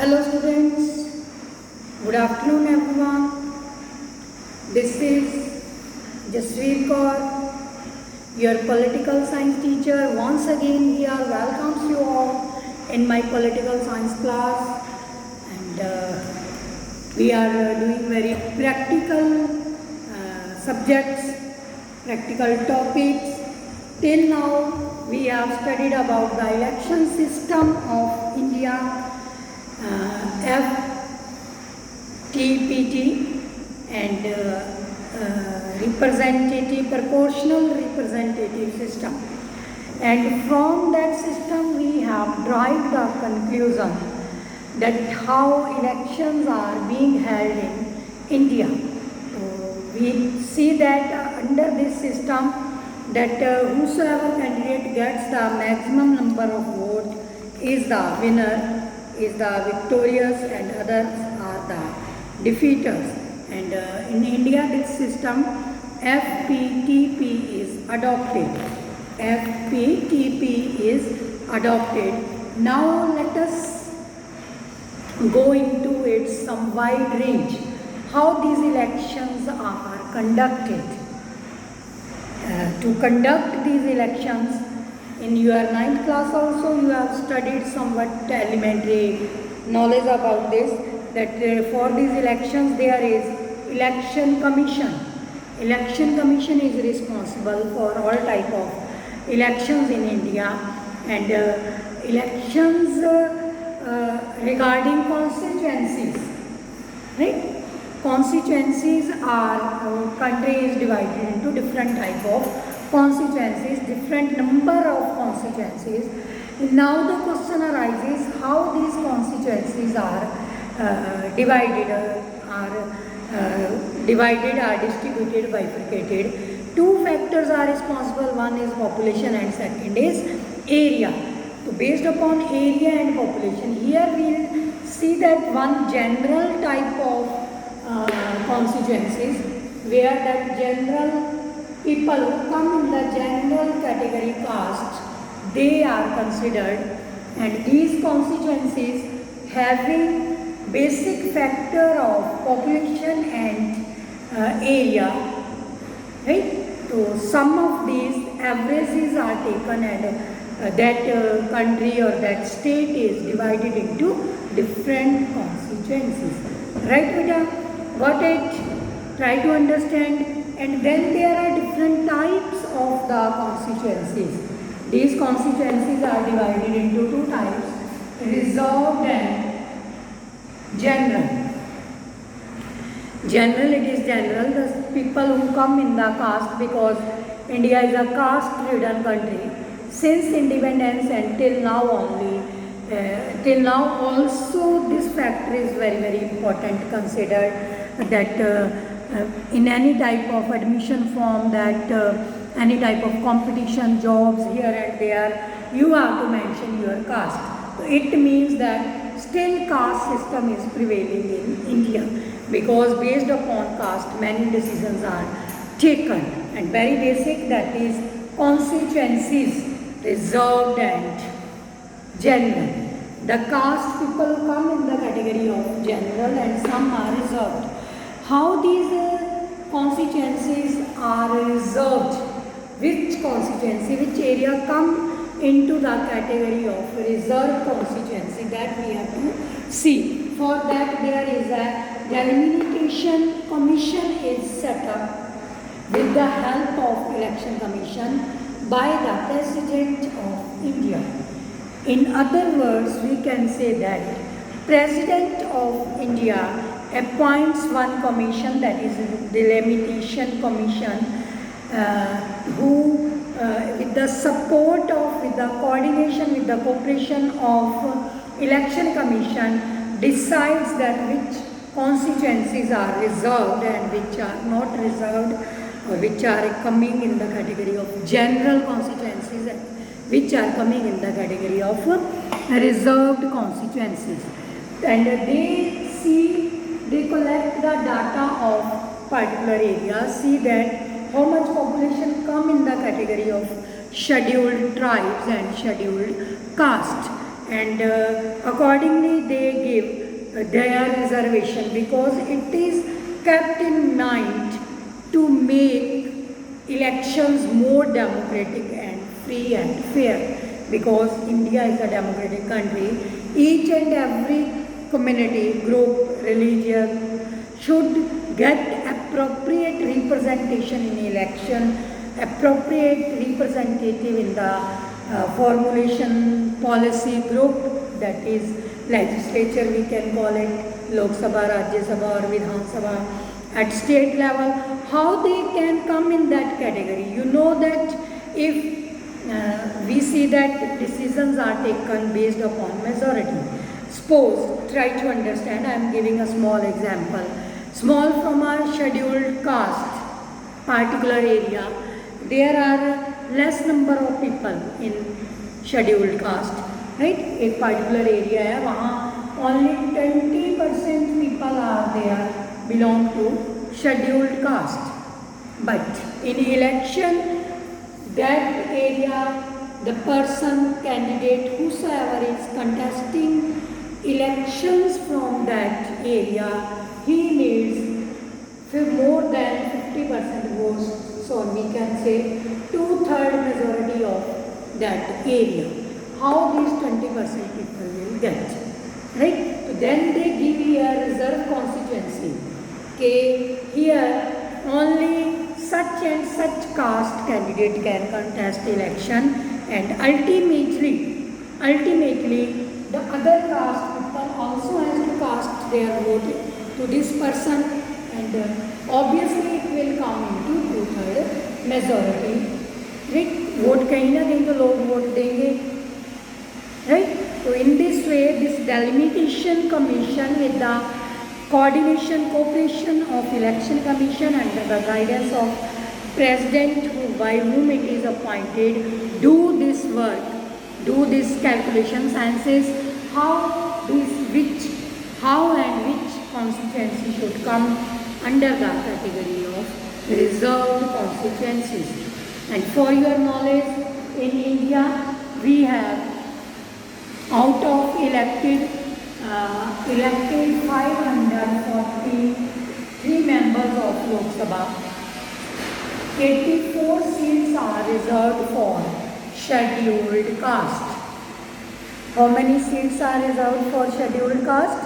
Hello students, good afternoon everyone. This is Jasveer Kaur, your political science teacher. Once again here welcomes you all in my political science class, and we are doing very practical subjects, practical topics. Till now we have studied about the election system of India, FTPT, and representative, proportional representative system. And from that system we have derived the conclusion that how elections are being held in India. So we see that under this system that whosoever candidate gets the maximum number of votes is the winner, is the victorious, and others are the defeaters. And in India this system FPTP is adopted. FPTP is adopted. Now let us go into its some wide range, how these elections are conducted. To conduct these elections, in your 9th class also you have studied somewhat elementary knowledge about this, that for these elections there is election commission. Election commission is responsible for all type of elections in India, and elections regarding constituencies, right? Constituencies are, country is divided into different type of constituencies, different number of constituencies. Now the question arises how these constituencies are divided, are distributed, bifurcated. Two factors are responsible, one is population and second is area. So based upon area and population, here we will see that one general type of constituencies where that general people who come in the general category caste, they are considered, and these constituencies having basic factor of population and area, right? So some of these averages are taken, and that country or that state is divided into different constituencies, right beta? Got it? Try to understand. And then there are different types of the constituencies. These constituencies are divided into two types, reserved and general. General, it is general, the people who come in the caste, because India is a caste-ridden country. Since independence and till now only, till now also this factor is very, very important, considered that in any type of admission form, that any type of competition, jobs here and there, you have to mention your caste. So it means that still caste system is prevailing in India, because based upon caste many decisions are taken, and very basic, that is constituencies, reserved and general. The caste people come in the category of general and some are reserved. How these constituencies are reserved, which constituency, which area come into the category of reserved constituency, that we have to see. For that there is a delimitation commission is set up with the help of election commission by the President of India. In other words, we can say that President of India appoints one commission, that is the delimitation commission, who with the support of, with the coordination, with the cooperation of election commission, decides that which constituencies are reserved and which are not reserved, or which are coming in the category of general constituencies and which are coming in the category of reserved constituencies. And they collect the data of particular area, see that how much population come in the category of scheduled tribes and scheduled caste, and accordingly they give their reservation, because it is kept in mind to make elections more democratic and free and fair, because India is a democratic country. Each and every community, group, religion should get appropriate representation in election, appropriate representative in the formulation policy group, that is legislature we can call it, Lok Sabha, Rajya Sabha or Vidhan Sabha. At state level, how they can come in that category? You know that if we see that decisions are taken based upon majority. Suppose, try to understand, I am giving a small example. Small from a scheduled caste, particular area, there are less number of people in scheduled caste, right? एक particular area है, वहाँ only 20% people are there belong to scheduled caste. But in election, that area, the person, candidate, whosoever is contesting elections from that area, he needs more than 50% votes, so we can say 2/3 majority of that area. How these 20% people will get, right? So then they give here reserve constituency. Okay, here only such and such caste candidate can contest election, and ultimately the other caste people also has to cast their vote to this person, and obviously it will come into 2/3 majority, right? Vote कहीं ना कहीं तो लोग vote देंगे, right? So in this way, this delimitation commission with the coordination cooperation of election commission under the guidance of president by whom it is appointed, do this work, do this calculations and says how and which constituency should come under the category of reserved constituencies. And for your knowledge, in India we have out of elected 543 members of Lok Sabha, 84 seats are reserved for scheduled caste. How many seats are reserved for scheduled caste?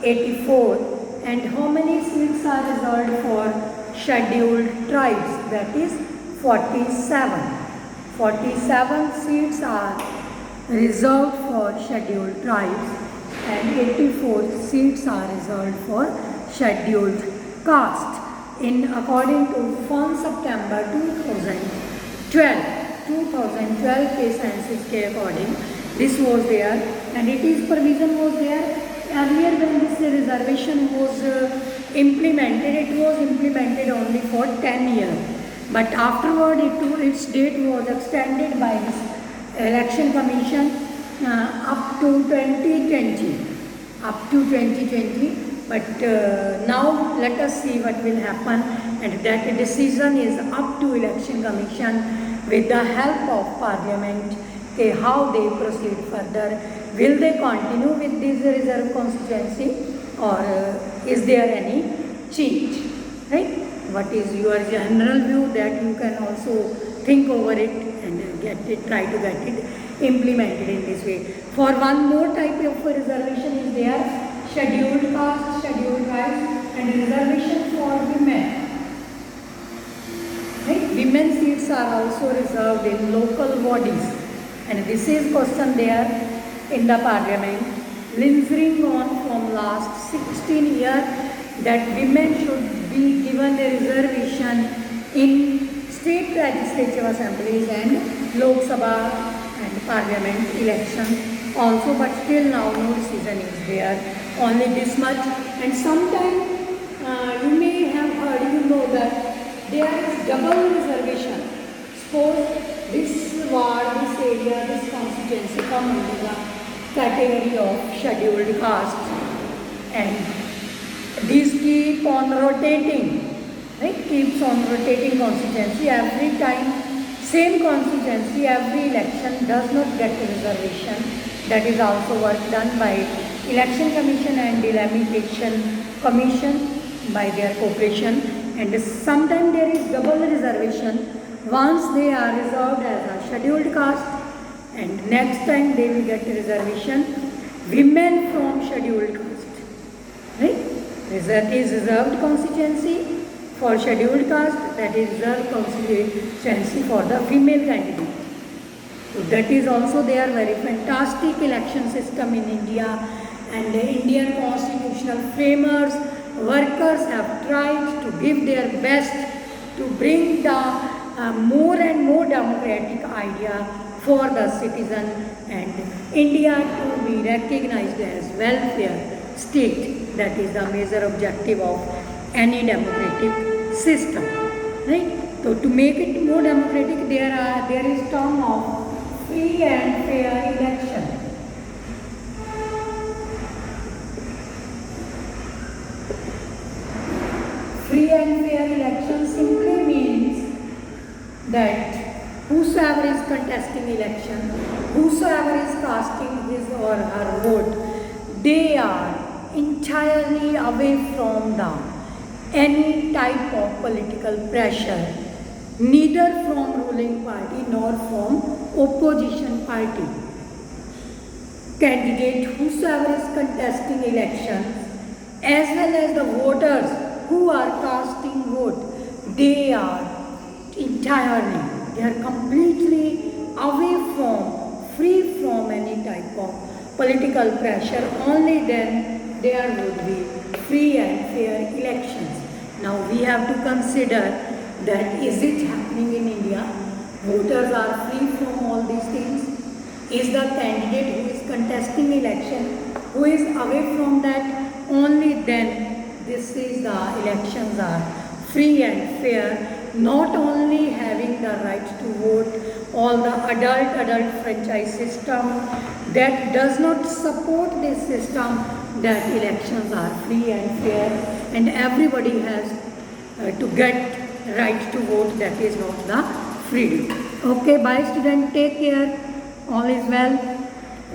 84. And how many seats are reserved for scheduled tribes? That is 47. 47 seats are reserved for scheduled tribes and 84 seats are reserved for scheduled caste. In according to 1 September 2012 के census के according, this was there, and it is provision was there. Earlier when this reservation was implemented, it was implemented only for 10 years. But afterward, its date was extended by this election commission up to 2020. But now let us see what will happen, and that decision is up to election commission with the help of parliament. Okay, how they proceed further? Will they continue with this reserve constituency, or is there any change? Right? What is your general view? That you can also think over it and try to get it implemented in this way. For one more type of reservation is there: scheduled caste, scheduled tribes, and reservation for women. Right? Women seats are also reserved in local bodies, and this is question there in the parliament, lingering on from last 16 years, that women should be given a reservation in state legislative assemblies and Lok Sabha and parliament election also, but still now no decision is there, only this much. And sometime you may have heard, you know that there is double reservation. Suppose this ward, this area, this constituency come under the category of scheduled caste, and these keep on rotating, right? Keeps on rotating constituency every time, same constituency every election does not get a reservation, That is also work done by Election Commission and Delimitation Commission by their cooperation. And sometimes there is double reservation. Once they are reserved as a scheduled caste, and next time they will get reservation women from scheduled caste. Right? That is reserved constituency for scheduled caste, that is reserved constituency for the female candidate. So that is also there. Very fantastic election system in India, and the Indian constitutional framers, workers have tried to give their best to bring the more and more democratic idea for the citizen, and India to be recognized as welfare state. That is the major objective of any democratic system, right? So to make it more democratic, there is term of free and fair election. Free and fair election simply means that whosoever is contesting election, whosoever is casting his or her vote, they are entirely away from any type of political pressure, neither from ruling party nor from opposition party. Candidate whosoever is contesting elections, as well as the voters who are casting vote, they are completely away from, free from any type of political pressure. Only then there would be free and fair elections. Now we have to consider that is it happening in India? Voters are free from all these things. Is the candidate who is contesting election, who is away from that? Only then this is the elections are free and fair. Not only having the right to vote, all the adult franchise system that does not support this system, that elections are free and fair and everybody has to get right to vote. That is not the freedom. Okay, bye student, take care, all is well.